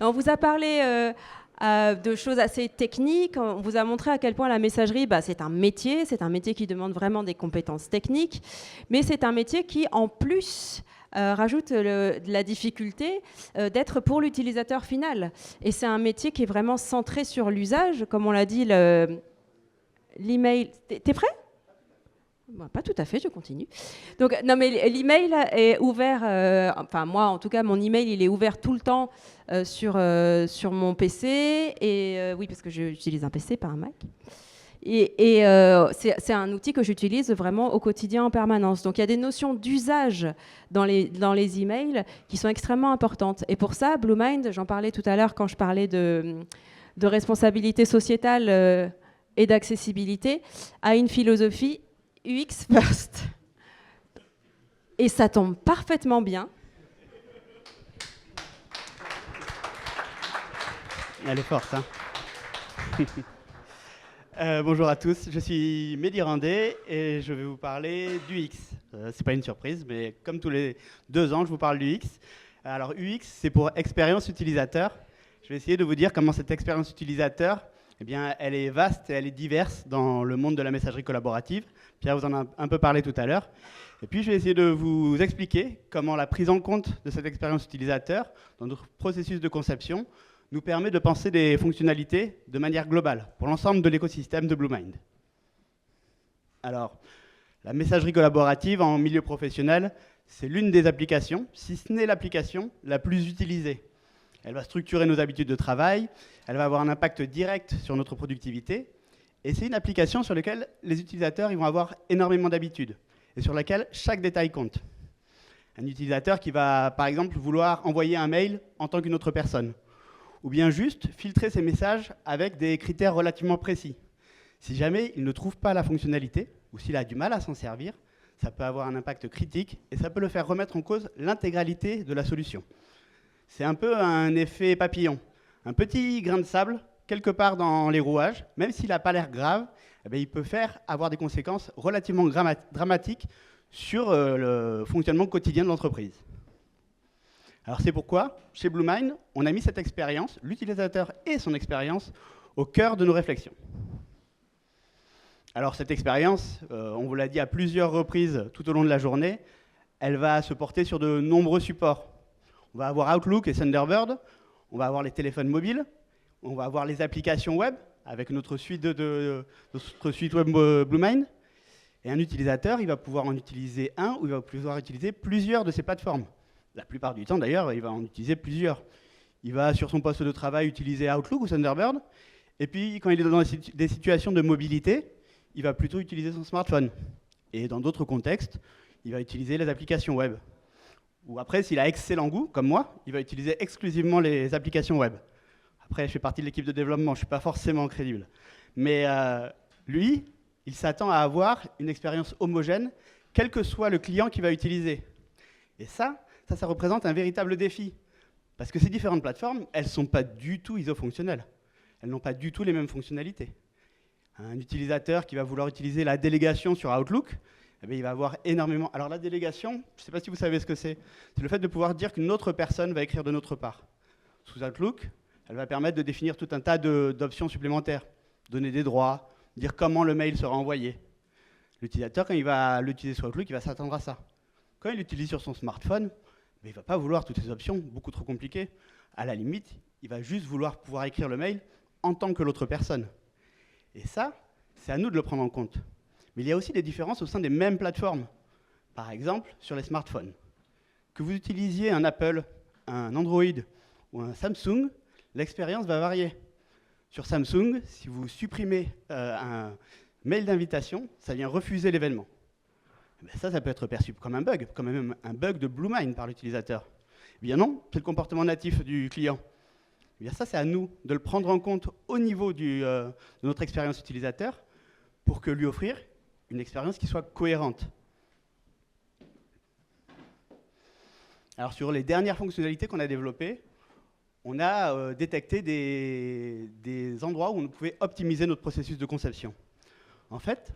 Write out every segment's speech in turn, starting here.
On vous a parlé de choses assez techniques. On vous a montré à quel point la messagerie, c'est un métier qui demande vraiment des compétences techniques, mais c'est un métier qui, en plus, rajoute de la difficulté d'être pour l'utilisateur final. Et c'est un métier qui est vraiment centré sur l'usage, comme on l'a dit, l'email. T'es prêt ? Pas tout à fait, je continue. Donc, non, mais l'email est ouvert, enfin moi en tout cas, mon email il est ouvert tout le temps sur mon PC, et oui, parce que j'utilise un PC, pas un Mac. Et c'est un outil que j'utilise vraiment au quotidien en permanence. Donc il y a des notions d'usage dans les emails qui sont extrêmement importantes. Et pour ça, Bluemind, j'en parlais tout à l'heure quand je parlais de responsabilité sociétale et d'accessibilité, a une philosophie UX first. Et ça tombe parfaitement bien. Elle est forte, hein. Bonjour à tous, je suis Mehdi Randé et je vais vous parler d'UX. C'est pas une surprise, mais comme tous les 2 ans, je vous parle d'UX. Alors UX, c'est pour expérience utilisateur. Je vais essayer de vous dire comment cette expérience utilisateur, eh bien, elle est vaste et elle est diverse dans le monde de la messagerie collaborative. Pierre vous en a un peu parlé tout à l'heure. Et puis, je vais essayer de vous expliquer comment la prise en compte de cette expérience utilisateur dans notre processus de conception nous permet de penser des fonctionnalités de manière globale pour l'ensemble de l'écosystème de Bluemind. Alors, la messagerie collaborative en milieu professionnel, c'est l'une des applications, si ce n'est l'application la plus utilisée. Elle va structurer nos habitudes de travail, elle va avoir un impact direct sur notre productivité, et c'est une application sur laquelle les utilisateurs ils vont avoir énormément d'habitudes, et sur laquelle chaque détail compte. Un utilisateur qui va, par exemple, vouloir envoyer un mail en tant qu'une autre personne, ou bien juste filtrer ses messages avec des critères relativement précis. Si jamais il ne trouve pas la fonctionnalité, ou s'il a du mal à s'en servir, ça peut avoir un impact critique, et ça peut le faire remettre en cause l'intégralité de la solution. C'est un peu un effet papillon. Un petit grain de sable, quelque part dans les rouages, même s'il n'a pas l'air grave, eh bien, il peut avoir des conséquences relativement dramatiques sur le fonctionnement quotidien de l'entreprise. Alors c'est pourquoi, chez Bluemind, on a mis cette expérience, l'utilisateur et son expérience, au cœur de nos réflexions. Alors cette expérience, on vous l'a dit à plusieurs reprises tout au long de la journée, elle va se porter sur de nombreux supports. On va avoir Outlook et Thunderbird, on va avoir les téléphones mobiles, on va avoir les applications web avec notre suite web Bluemind. Et un utilisateur, il va pouvoir en utiliser un ou il va pouvoir utiliser plusieurs de ces plateformes. La plupart du temps, d'ailleurs, il va en utiliser plusieurs. Il va, sur son poste de travail, utiliser Outlook ou Thunderbird. Et puis, quand il est dans des situations de mobilité, il va plutôt utiliser son smartphone. Et dans d'autres contextes, il va utiliser les applications web. Ou après, s'il a excellent goût, comme moi, il va utiliser exclusivement les applications web. Après, je fais partie de l'équipe de développement, je ne suis pas forcément crédible. Mais lui, il s'attend à avoir une expérience homogène, quel que soit le client qu'il va utiliser. Et ça représente un véritable défi. Parce que ces différentes plateformes, elles ne sont pas du tout isofonctionnelles. Elles n'ont pas du tout les mêmes fonctionnalités. Un utilisateur qui va vouloir utiliser la délégation sur Outlook, eh bien, il va avoir énormément... Alors la délégation, je ne sais pas si vous savez ce que c'est. C'est le fait de pouvoir dire qu'une autre personne va écrire de notre part. Sous Outlook, elle va permettre de définir tout un tas d'options supplémentaires. Donner des droits, dire comment le mail sera envoyé. L'utilisateur, quand il va l'utiliser sur Outlook, il va s'attendre à ça. Quand il l'utilise sur son smartphone, il ne va pas vouloir toutes ces options beaucoup trop compliquées. À la limite, il va juste vouloir pouvoir écrire le mail en tant que l'autre personne. Et ça, c'est à nous de le prendre en compte. Mais il y a aussi des différences au sein des mêmes plateformes. Par exemple, sur les smartphones. Que vous utilisiez un Apple, un Android ou un Samsung, l'expérience va varier. Sur Samsung, si vous supprimez un mail d'invitation, ça vient refuser l'événement. Ça peut être perçu comme un bug, comme même un bug de Bluemind par l'utilisateur. Eh bien non, c'est le comportement natif du client. Eh bien ça, c'est à nous de le prendre en compte au niveau de notre expérience utilisateur pour que lui offrir une expérience qui soit cohérente. Alors sur les dernières fonctionnalités qu'on a développées, on a détecté des endroits où on pouvait optimiser notre processus de conception. En fait,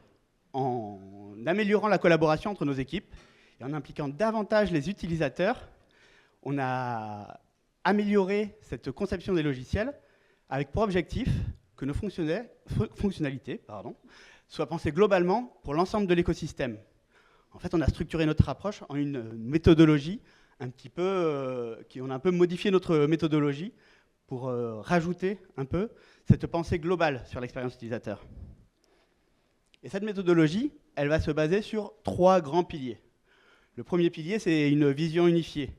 en améliorant la collaboration entre nos équipes et en impliquant davantage les utilisateurs, on a améliorer cette conception des logiciels avec pour objectif que nos fonctionnalités soient pensées globalement pour l'ensemble de l'écosystème. En fait, on a structuré notre approche en une méthodologie un petit peu, on a un peu modifié notre méthodologie pour rajouter un peu cette pensée globale sur l'expérience utilisateur. Et cette méthodologie, elle va se baser sur 3 grands piliers. Le premier pilier, c'est une vision unifiée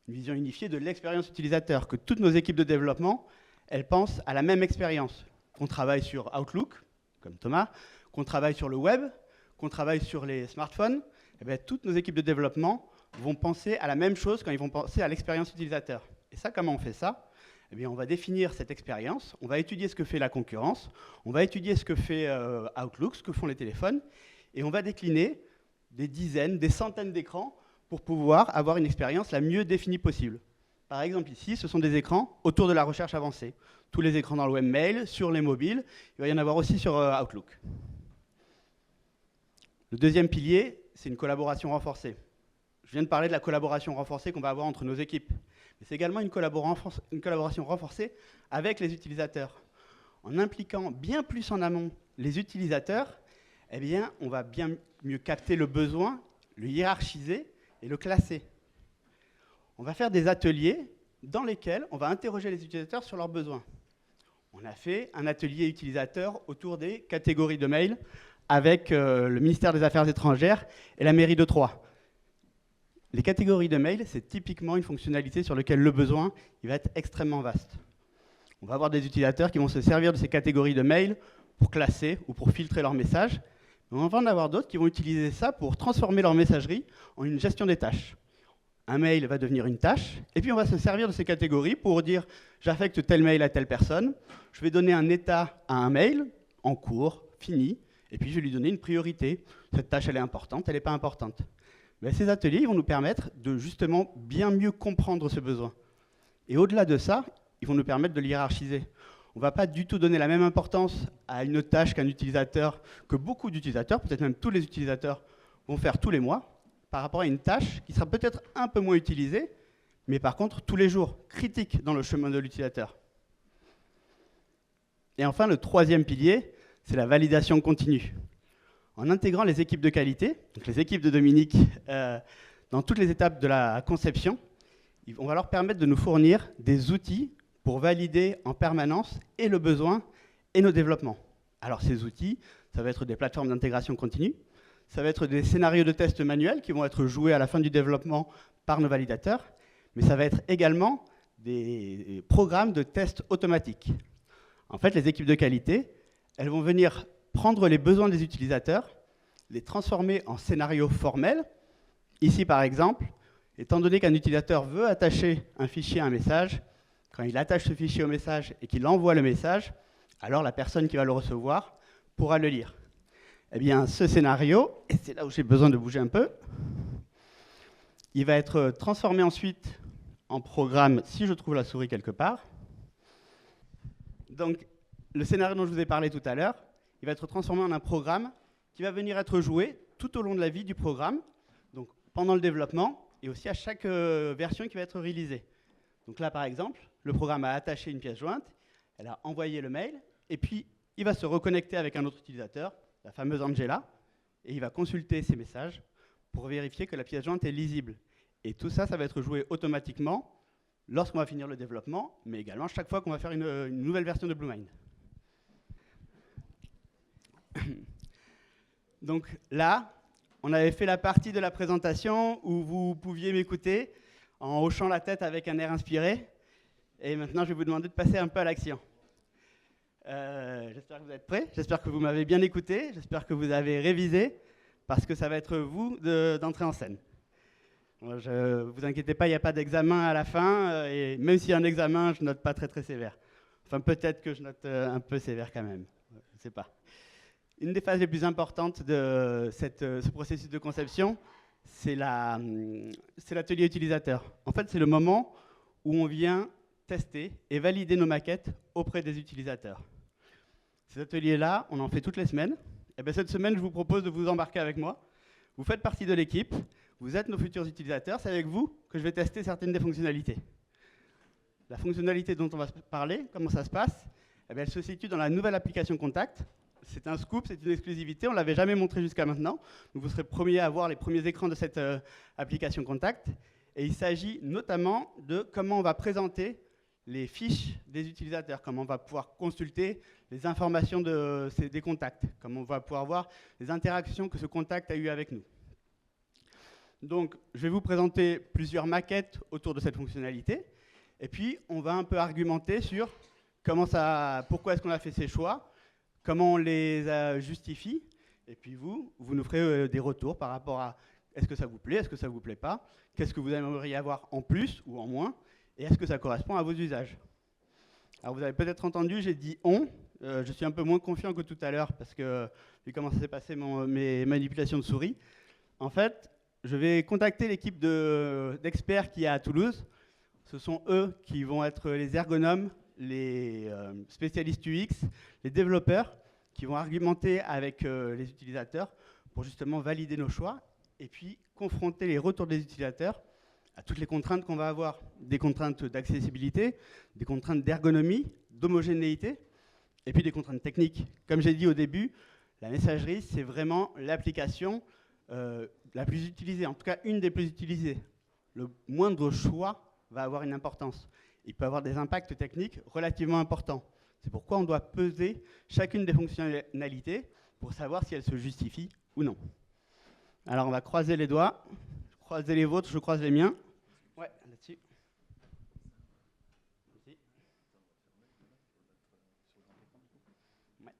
de l'expérience utilisateur, que toutes nos équipes de développement, elles pensent à la même expérience. Qu'on travaille sur Outlook, comme Thomas, qu'on travaille sur le web, qu'on travaille sur les smartphones, eh bien, toutes nos équipes de développement vont penser à la même chose quand ils vont penser à l'expérience utilisateur. Et ça, comment on fait ça? Eh bien, on va définir cette expérience, on va étudier ce que fait la concurrence, on va étudier ce que fait Outlook, ce que font les téléphones, et on va décliner des dizaines, des centaines d'écrans pour pouvoir avoir une expérience la mieux définie possible. Par exemple, ici, ce sont des écrans autour de la recherche avancée. Tous les écrans dans le webmail, sur les mobiles, il va y en avoir aussi sur Outlook. Le deuxième pilier, c'est une collaboration renforcée. Je viens de parler de la collaboration renforcée qu'on va avoir entre nos équipes. Mais c'est également une collaboration renforcée avec les utilisateurs. En impliquant bien plus en amont les utilisateurs, eh bien, on va bien mieux capter le besoin, le hiérarchiser et le classer. On va faire des ateliers dans lesquels on va interroger les utilisateurs sur leurs besoins. On a fait un atelier utilisateur autour des catégories de mails avec le ministère des Affaires étrangères et la mairie de Troyes. Les catégories de mails, c'est typiquement une fonctionnalité sur laquelle le besoin il va être extrêmement vaste. On va avoir des utilisateurs qui vont se servir de ces catégories de mails pour classer ou pour filtrer leurs messages. Mais on va en avoir d'autres qui vont utiliser ça pour transformer leur messagerie en une gestion des tâches. Un mail va devenir une tâche, et puis on va se servir de ces catégories pour dire j'affecte tel mail à telle personne, je vais donner un état à un mail, en cours, fini, et puis je vais lui donner une priorité. Cette tâche, elle est importante, elle n'est pas importante. Mais ces ateliers ils vont nous permettre de justement bien mieux comprendre ce besoin. Et au-delà de ça, ils vont nous permettre de le hiérarchiser. On ne va pas du tout donner la même importance à une tâche qu'un utilisateur, que beaucoup d'utilisateurs, peut-être même tous les utilisateurs, vont faire tous les mois, par rapport à une tâche qui sera peut-être un peu moins utilisée, mais par contre tous les jours, critique dans le chemin de l'utilisateur. Et enfin, le troisième pilier, c'est la validation continue. En intégrant les équipes de qualité, donc les équipes de Dominique, dans toutes les étapes de la conception, on va leur permettre de nous fournir des outils pour valider en permanence et le besoin et nos développements. Alors ces outils, ça va être des plateformes d'intégration continue, ça va être des scénarios de test manuels qui vont être joués à la fin du développement par nos validateurs, mais ça va être également des programmes de test automatiques. En fait, les équipes de qualité, elles vont venir prendre les besoins des utilisateurs, les transformer en scénarios formels. Ici, par exemple, étant donné qu'un utilisateur veut attacher un fichier à un message, quand il attache ce fichier au message et qu'il envoie le message, alors la personne qui va le recevoir pourra le lire. Eh bien, ce scénario, et c'est là où j'ai besoin de bouger un peu, il va être transformé ensuite en programme, si je trouve la souris quelque part. Donc, le scénario dont je vous ai parlé tout à l'heure, il va être transformé en un programme qui va venir être joué tout au long de la vie du programme, donc pendant le développement et aussi à chaque version qui va être réalisée. Donc là, par exemple, le programme a attaché une pièce jointe, elle a envoyé le mail, et puis il va se reconnecter avec un autre utilisateur, la fameuse Angela, et il va consulter ses messages pour vérifier que la pièce jointe est lisible. Et tout ça, ça va être joué automatiquement lorsqu'on va finir le développement, mais également chaque fois qu'on va faire une nouvelle version de BlueMind. Donc là, on avait fait la partie de la présentation où vous pouviez m'écouter en hochant la tête avec un air inspiré. Et maintenant, je vais vous demander de passer un peu à l'action. J'espère que vous êtes prêts, j'espère que vous m'avez bien écouté, j'espère que vous avez révisé, parce que ça va être vous d'entrer en scène. Ne vous inquiétez pas, il n'y a pas d'examen à la fin, et même s'il y a un examen, je ne note pas très très sévère. Enfin, peut-être que je note un peu sévère quand même, je ne sais pas. Une des phases les plus importantes de ce processus de conception, c'est l'atelier utilisateur. En fait, c'est le moment où on vient tester et valider nos maquettes auprès des utilisateurs. Ces ateliers-là, on en fait toutes les semaines. Et bien, cette semaine, je vous propose de vous embarquer avec moi. Vous faites partie de l'équipe, vous êtes nos futurs utilisateurs, c'est avec vous que je vais tester certaines des fonctionnalités. la fonctionnalité dont on va parler, comment ça se passe, eh bien, elle se situe dans la nouvelle application Contact. C'est un scoop, c'est une exclusivité, on ne l'avait jamais montré jusqu'à maintenant. Donc vous serez premiers à voir les premiers écrans de cette application Contact. Et il s'agit notamment de comment on va présenter les fiches des utilisateurs, comment on va pouvoir consulter les informations des contacts, comment on va pouvoir voir les interactions que ce contact a eues avec nous. Donc, je vais vous présenter plusieurs maquettes autour de cette fonctionnalité, et puis on va un peu argumenter sur pourquoi est-ce qu'on a fait ces choix, comment on les justifie, et puis vous nous ferez des retours par rapport à est-ce que ça vous plaît, est-ce que ça ne vous plaît pas, qu'est-ce que vous aimeriez avoir en plus ou en moins, et est-ce que ça correspond à vos usages. Alors vous avez peut-être entendu, j'ai dit « on ». Je suis un peu moins confiant que tout à l'heure parce que vu comment ça s'est passé mes manipulations de souris. En fait, je vais contacter l'équipe d'experts qu'il y a à Toulouse. Ce sont eux qui vont être les ergonomes, les spécialistes UX, les développeurs qui vont argumenter avec les utilisateurs pour justement valider nos choix et puis confronter les retours des utilisateurs à toutes les contraintes qu'on va avoir, des contraintes d'accessibilité, des contraintes d'ergonomie, d'homogénéité, et puis des contraintes techniques. Comme j'ai dit au début, la messagerie, c'est vraiment l'application la plus utilisée, en tout cas une des plus utilisées. Le moindre choix va avoir une importance. Il peut avoir des impacts techniques relativement importants. C'est pourquoi on doit peser chacune des fonctionnalités pour savoir si elles se justifient ou non. Alors on va croiser les doigts, croiser les vôtres, je croise les miens. Ouais, là-dessus. Ici. Ouais.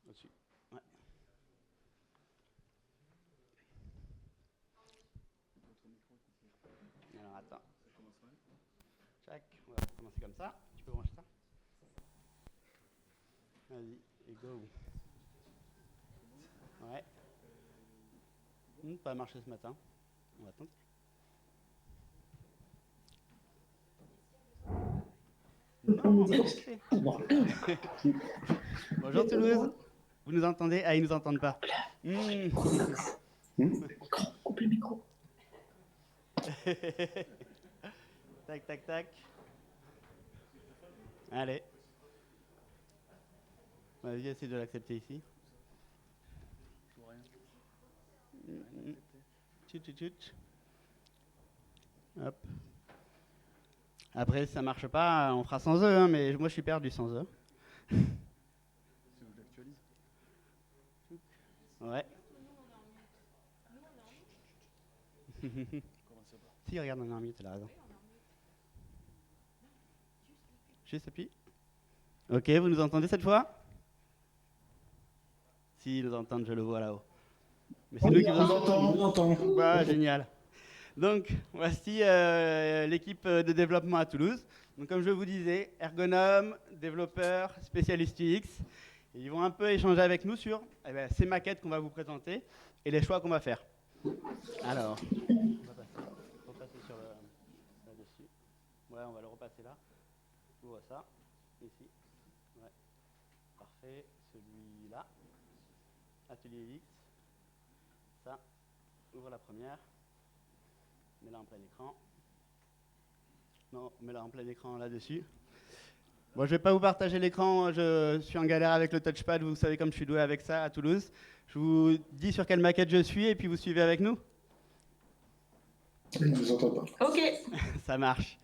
Au-dessus. Ouais. Alors attends. Tac, on va commencer comme ça. Tu peux brancher ça? Vas-y, et go. Ouais. Pas marché ce matin. On va attendre. Non, bonjour Toulouse. Vous nous entendez? Ah, ils nous entendent pas. Coupe le micro. Tac, tac, tac. Allez. Vas-y, essaye de l'accepter ici. Je vois rien. Tchut, tchut, tchut. Hop. Après, si ça marche pas, on fera sans eux, hein, mais moi je suis perdu sans eux. Si vous l'actualisez. Ouais. Si, regarde, on est en mute, t'as raison. Juste appuie. Ok, vous nous entendez cette fois? Si, ils nous entendent, je le vois là-haut. Mais c'est nous qui vous entendons. On entend. Bah, génial. Donc, voici l'équipe de développement à Toulouse. Donc, comme je vous disais, ergonomes, développeurs, spécialistes UX. Et ils vont un peu échanger avec nous sur ces maquettes qu'on va vous présenter et les choix qu'on va faire. Alors, on va repasser sur là-dessus. Ouais, on va le repasser là. Ouvre ça, ici. Ouais. Parfait. Celui-là. Atelier X. Ça. Ouvre la première. Mets-la en plein écran. Non, mets-la en plein écran là-dessus. Bon, je ne vais pas vous partager l'écran, je suis en galère avec le touchpad, vous savez comme je suis doué avec ça à Toulouse. Je vous dis sur quelle maquette je suis et puis vous suivez avec nous. Je ne vous entends pas. Ok. Ça marche.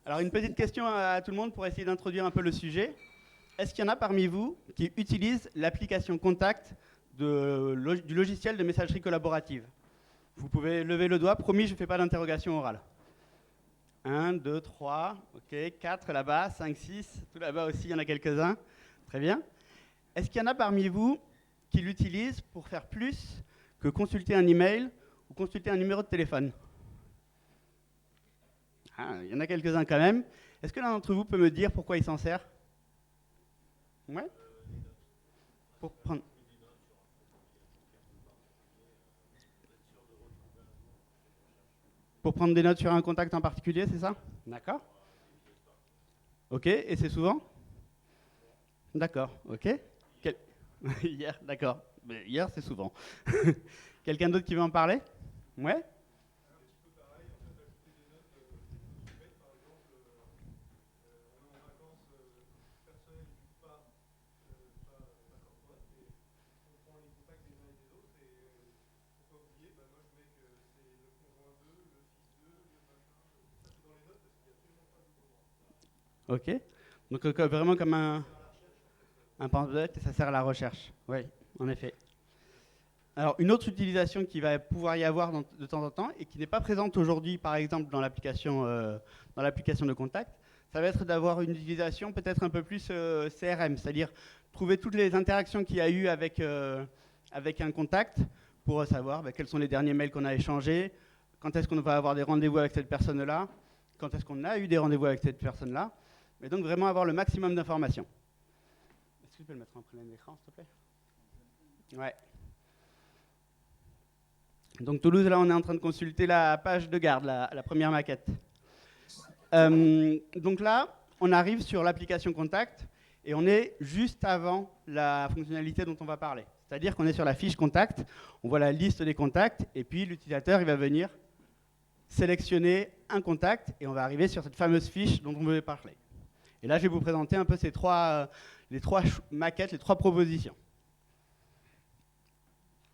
Alors une petite question à tout le monde pour essayer d'introduire un peu le sujet. Est-ce qu'il y en a parmi vous qui utilisent l'application Contact du logiciel de messagerie collaborative? Vous pouvez lever le doigt, promis, je ne fais pas d'interrogation orale. 1, 2, 3, ok, 4 là-bas, 5, 6, tout là-bas aussi, il y en a quelques-uns. Très bien. Est-ce qu'il y en a parmi vous qui l'utilisent pour faire plus que consulter un email ou consulter un numéro de téléphone? Ah, il y en a quelques-uns quand même. Est-ce que l'un d'entre vous peut me dire pourquoi il s'en sert? Ouais. Pour prendre... Pour prendre des notes sur un contact en particulier, c'est ça? D'accord. Ok, et c'est souvent? D'accord, ok. Hier, d'accord. Mais hier, c'est souvent. Quelqu'un d'autre qui veut en parler? Ouais. Ok. Donc vraiment comme un pamphlet et ça sert à la recherche. Oui, en effet. Alors une autre utilisation qui va pouvoir y avoir de temps en temps et qui n'est pas présente aujourd'hui, par exemple dans l'application de contact, ça va être d'avoir une utilisation peut-être un peu plus CRM, c'est-à-dire trouver toutes les interactions qu'il y a eu avec un contact pour savoir quels sont les derniers mails qu'on a échangés, quand est-ce qu'on va avoir des rendez-vous avec cette personne-là, quand est-ce qu'on a eu des rendez-vous avec cette personne-là. Mais donc vraiment avoir le maximum d'informations. Est-ce que tu peux le mettre en plein écran, s'il te plaît? Ouais. Donc Toulouse, là, on est en train de consulter la page de garde, la première maquette. Donc là, on arrive sur l'application Contact et on est juste avant la fonctionnalité dont on va parler. C'est-à-dire qu'on est sur la fiche Contact, on voit la liste des contacts et puis l'utilisateur, il va venir sélectionner un contact et on va arriver sur cette fameuse fiche dont on veut parler. Et là, je vais vous présenter un peu les trois maquettes, les trois propositions.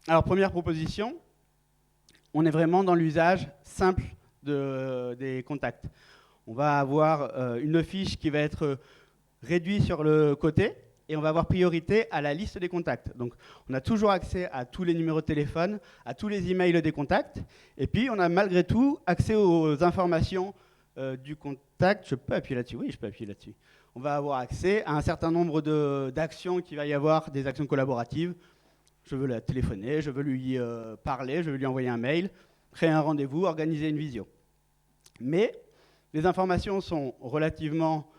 Alors, première proposition, on est vraiment dans l'usage simple des contacts. On va avoir une fiche qui va être réduite sur le côté et on va avoir priorité à la liste des contacts. Donc, on a toujours accès à tous les numéros de téléphone, à tous les emails des contacts et puis on a malgré tout accès aux informations du contact. Je peux appuyer là-dessus? Oui, je peux appuyer là-dessus. On va avoir accès à un certain nombre d'actions qu'il va y avoir, des actions collaboratives. Je veux la téléphoner, je veux lui parler, je veux lui envoyer un mail, créer un rendez-vous, organiser une visio. Mais les informations sont relativement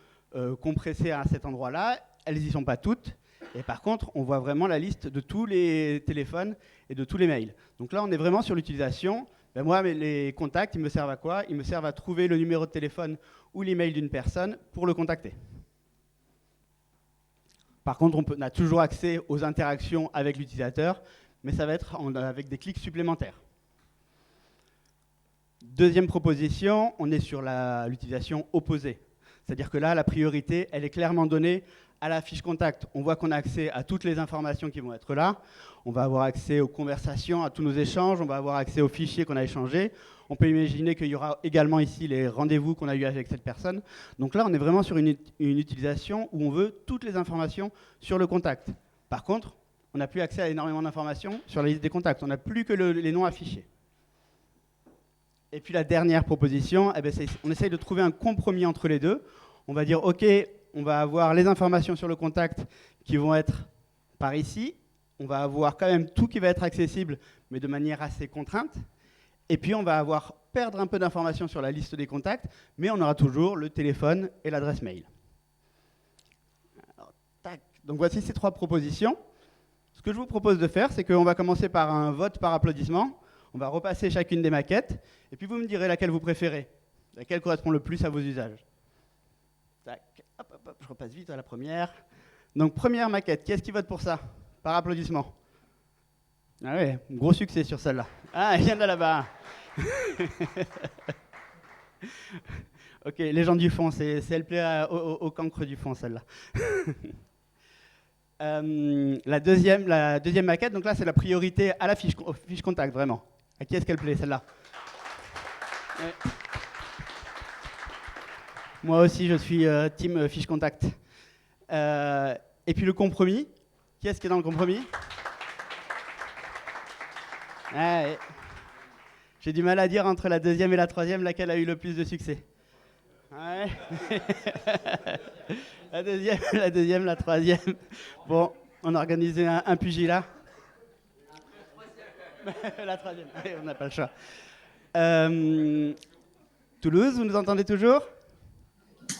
compressées à cet endroit-là, elles n'y sont pas toutes. Et par contre, on voit vraiment la liste de tous les téléphones et de tous les mails. Donc là, on est vraiment sur l'utilisation. Moi, les contacts, ils me servent à quoi? Ils me servent à trouver le numéro de téléphone ou l'email d'une personne pour le contacter. Par contre, on a toujours accès aux interactions avec l'utilisateur, mais ça va être avec des clics supplémentaires. Deuxième proposition, on est sur l'utilisation opposée. C'est-à-dire que là, la priorité, elle est clairement donnée à la fiche contact. On voit qu'on a accès à toutes les informations qui vont être là. On va avoir accès aux conversations, à tous nos échanges. On va avoir accès aux fichiers qu'on a échangés. On peut imaginer qu'il y aura également ici les rendez-vous qu'on a eu avec cette personne. Donc là, on est vraiment sur une utilisation où on veut toutes les informations sur le contact. Par contre, on n'a plus accès à énormément d'informations sur la liste des contacts. On n'a plus que les noms affichés. Et puis la dernière proposition, on essaye de trouver un compromis entre les deux. On va dire, OK, on va avoir les informations sur le contact qui vont être par ici. On va avoir quand même tout qui va être accessible, mais de manière assez contrainte. Et puis on va perdre un peu d'informations sur la liste des contacts, mais on aura toujours le téléphone et l'adresse mail. Alors, tac. Donc voici ces trois propositions. Ce que je vous propose de faire, c'est qu'on va commencer par un vote par applaudissement. On va repasser chacune des maquettes, et puis vous me direz laquelle vous préférez, laquelle correspond le plus à vos usages. Tac. Hop, hop, hop, je repasse vite à la première. Donc première maquette, qui est-ce qui vote pour ça? Par applaudissement. Ah ouais, gros succès sur celle-là. Ah, il y en a là-bas. Ok, les gens du fond, elle plaît au cancre du fond, celle-là. La deuxième maquette, donc là, c'est la priorité à la fiche contact, vraiment. À qui est-ce qu'elle plaît, celle-là? Ouais. Moi aussi, je suis team fiche contact. Et puis le compromis. Qui est-ce qui est dans le compromis? Ouais. J'ai du mal à dire entre la deuxième et la troisième, laquelle a eu le plus de succès. Ouais. La deuxième, la troisième. Bon, on a organisé un pugilat. La troisième, on n'a pas le choix. Toulouse, vous nous entendez toujours?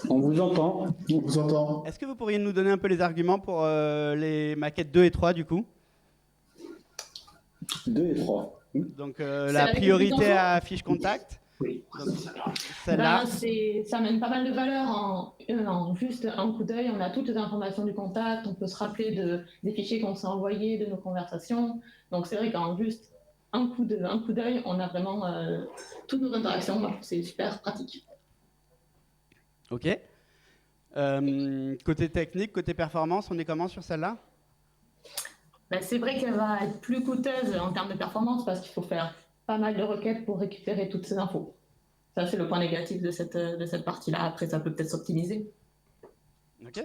On vous entend. On vous entend. Est-ce que vous pourriez nous donner un peu les arguments pour les maquettes 2 et 3 du coup? 2 et 3. Donc la priorité à fiche contact. Oui. Celle-là. Ça amène pas mal de valeur en juste un coup d'œil. On a toutes les informations du contact, on peut se rappeler des fichiers qu'on s'est envoyés, de nos conversations. Donc c'est vrai qu'en juste un coup d'œil, on a vraiment toutes nos interactions. Donc c'est super pratique. Ok. Côté technique, côté performance, on est comment sur celle-là? Ben, c'est vrai qu'elle va être plus coûteuse en termes de performance parce qu'il faut faire pas mal de requêtes pour récupérer toutes ces infos. Ça, c'est le point négatif de cette partie-là. Après, ça peut peut-être s'optimiser. Ok.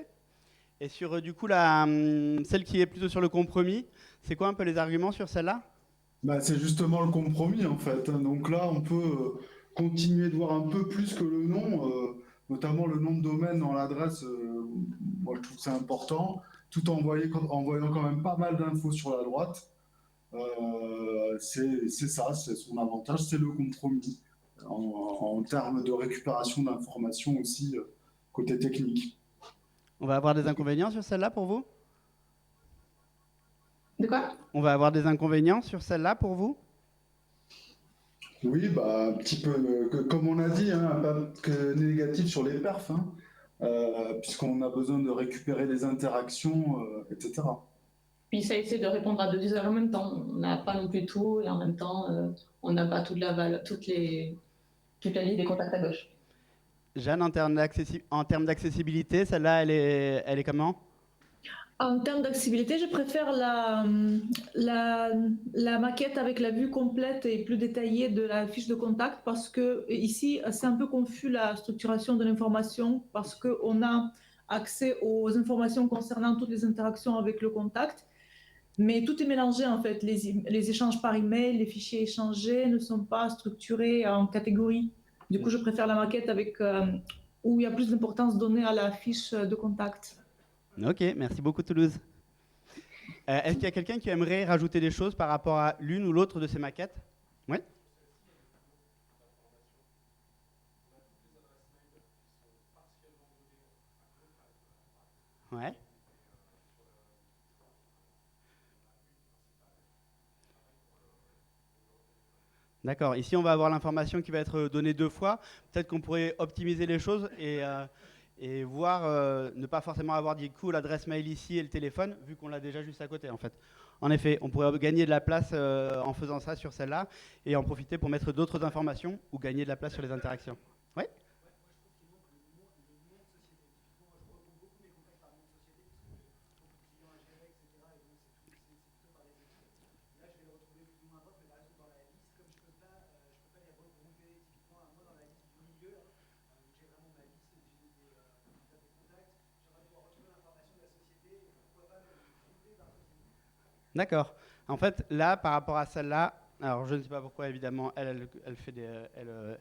Et sur du coup celle qui est plutôt sur le compromis, c'est quoi un peu les arguments sur celle-là? Bah, c'est justement le compromis en fait. Donc là, on peut continuer de voir un peu plus que le nom, notamment le nom de domaine dans l'adresse. Moi, je trouve que c'est important, tout en envoyant quand même pas mal d'infos sur la droite. C'est ça, c'est son avantage, c'est le compromis en termes de récupération d'informations aussi côté technique. On va avoir des inconvénients sur celle-là pour vous? De quoi? On va avoir des inconvénients sur celle-là pour vous? Oui, bah, un petit peu, comme on a dit, hein, pas que négatif sur les perfs, hein, puisqu'on a besoin de récupérer les interactions, etc. Puis ça essaie de répondre à 2 usages en même temps. On n'a pas non plus tout et en même temps, on n'a pas toute la liste des contacts à gauche. Jeanne, en termes d'accessibilité, celle-là, elle est comment? En termes d'accessibilité, je préfère la maquette avec la vue complète et plus détaillée de la fiche de contact parce que ici, c'est un peu confus la structuration de l'information parce qu'on a accès aux informations concernant toutes les interactions avec le contact, mais tout est mélangé en fait. Les échanges par email, les fichiers échangés ne sont pas structurés en catégories. Du coup, je préfère la maquette avec, où il y a plus d'importance donnée à la fiche de contact. Ok, merci beaucoup Toulouse. Est-ce qu'il y a quelqu'un qui aimerait rajouter des choses par rapport à l'une ou l'autre de ces maquettes? Oui. Ouais. D'accord. Ici, on va avoir l'information qui va être donnée 2 fois. Peut-être qu'on pourrait optimiser les choses et voir, ne pas forcément avoir du coup l'adresse mail ici et le téléphone, vu qu'on l'a déjà juste à côté en fait. En effet, on pourrait gagner de la place en faisant ça sur celle-là et en profiter pour mettre d'autres informations ou gagner de la place sur les interactions. Oui. D'accord. En fait, là, par rapport à celle-là, alors je ne sais pas pourquoi, évidemment, elle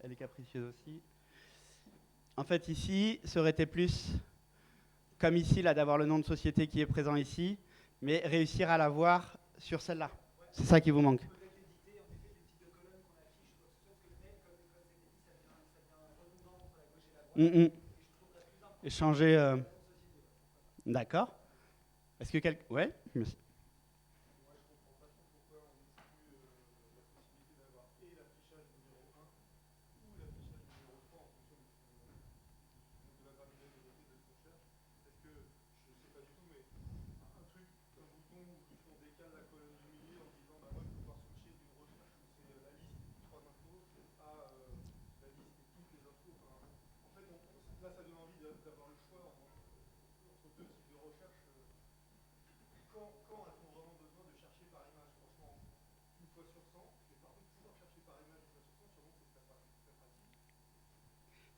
est capricieuse aussi. En fait, ici, ça aurait été plus comme ici, là, d'avoir le nom de société qui est présent ici, mais réussir à l'avoir sur celle-là. C'est ça qui vous manque. Échanger. D'accord. Est-ce que quelqu'un... Ouais, merci.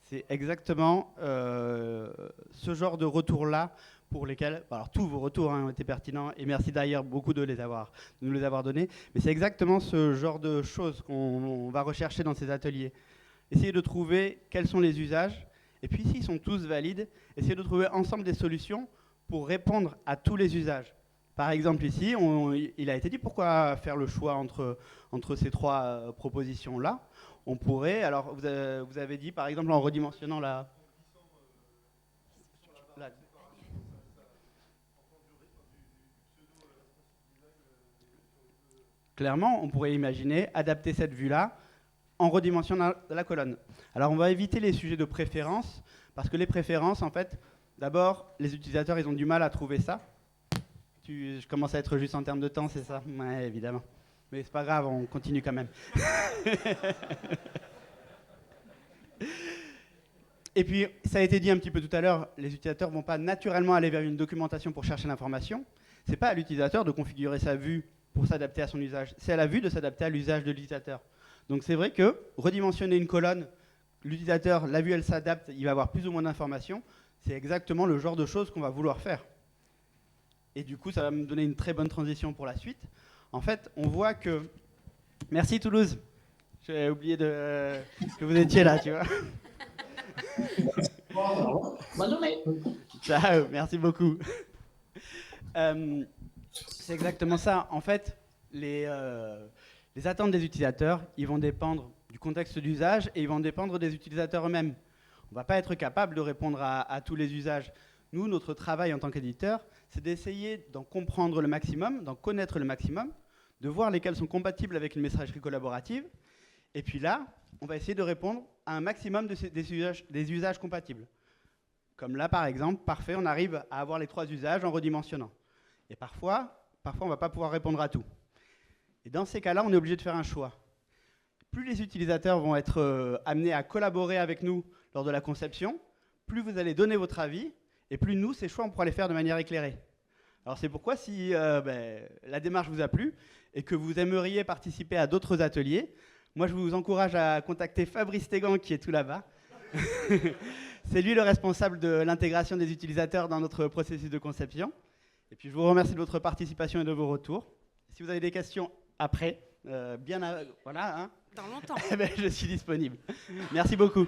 C'est exactement ce genre de retour-là pour lesquels, alors tous vos retours ont été pertinents et merci d'ailleurs beaucoup de nous les avoir donnés, mais c'est exactement ce genre de choses qu'on va rechercher dans ces ateliers. Essayer de trouver quels sont les usages et puis s'ils sont tous valides, essayer de trouver ensemble des solutions pour répondre à tous les usages. Par exemple ici, il a été dit pourquoi faire le choix entre ces 3 propositions-là. On pourrait, alors vous avez dit par exemple en redimensionnant clairement, on pourrait imaginer adapter cette vue-là en redimensionnant la colonne. Alors on va éviter les sujets de préférence, parce que les préférences, en fait, d'abord, les utilisateurs, ils ont du mal à trouver ça. Je commence à être juste en termes de temps, c'est ça? Ouais, évidemment. Mais c'est pas grave, on continue quand même. Et puis, ça a été dit un petit peu tout à l'heure, les utilisateurs ne vont pas naturellement aller vers une documentation pour chercher l'information. Ce n'est pas à l'utilisateur de configurer sa vue pour s'adapter à son usage. C'est à la vue de s'adapter à l'usage de l'utilisateur. Donc c'est vrai que redimensionner une colonne, l'utilisateur, la vue, elle s'adapte, il va avoir plus ou moins d'informations. C'est exactement le genre de choses qu'on va vouloir faire. Et du coup, ça va me donner une très bonne transition pour la suite. En fait, on voit que... Merci Toulouse. J'ai oublié que vous étiez là, tu vois. Bonne journée. Ciao, merci beaucoup. C'est exactement ça. En fait, les attentes des utilisateurs, ils vont dépendre du contexte d'usage et ils vont dépendre des utilisateurs eux-mêmes. On ne va pas être capable de répondre à tous les usages. Nous, notre travail en tant qu'éditeur, c'est d'essayer d'en comprendre le maximum, d'en connaître le maximum, de voir lesquels sont compatibles avec une messagerie collaborative. Et puis là, on va essayer de répondre à un maximum des usages compatibles. Comme là, par exemple, parfait, on arrive à avoir les 3 usages en redimensionnant. Et parfois on ne va pas pouvoir répondre à tout. Et dans ces cas-là, on est obligé de faire un choix. Plus les utilisateurs vont être amenés à collaborer avec nous lors de la conception, plus vous allez donner votre avis, et plus nous, ces choix, on pourra les faire de manière éclairée. Alors c'est pourquoi si la démarche vous a plu et que vous aimeriez participer à d'autres ateliers, moi je vous encourage à contacter Fabrice Tégan qui est tout là-bas. C'est lui le responsable de l'intégration des utilisateurs dans notre processus de conception. Et puis je vous remercie de votre participation et de vos retours. Si vous avez des questions après, voilà, hein, Dans longtemps. je suis disponible. Merci beaucoup.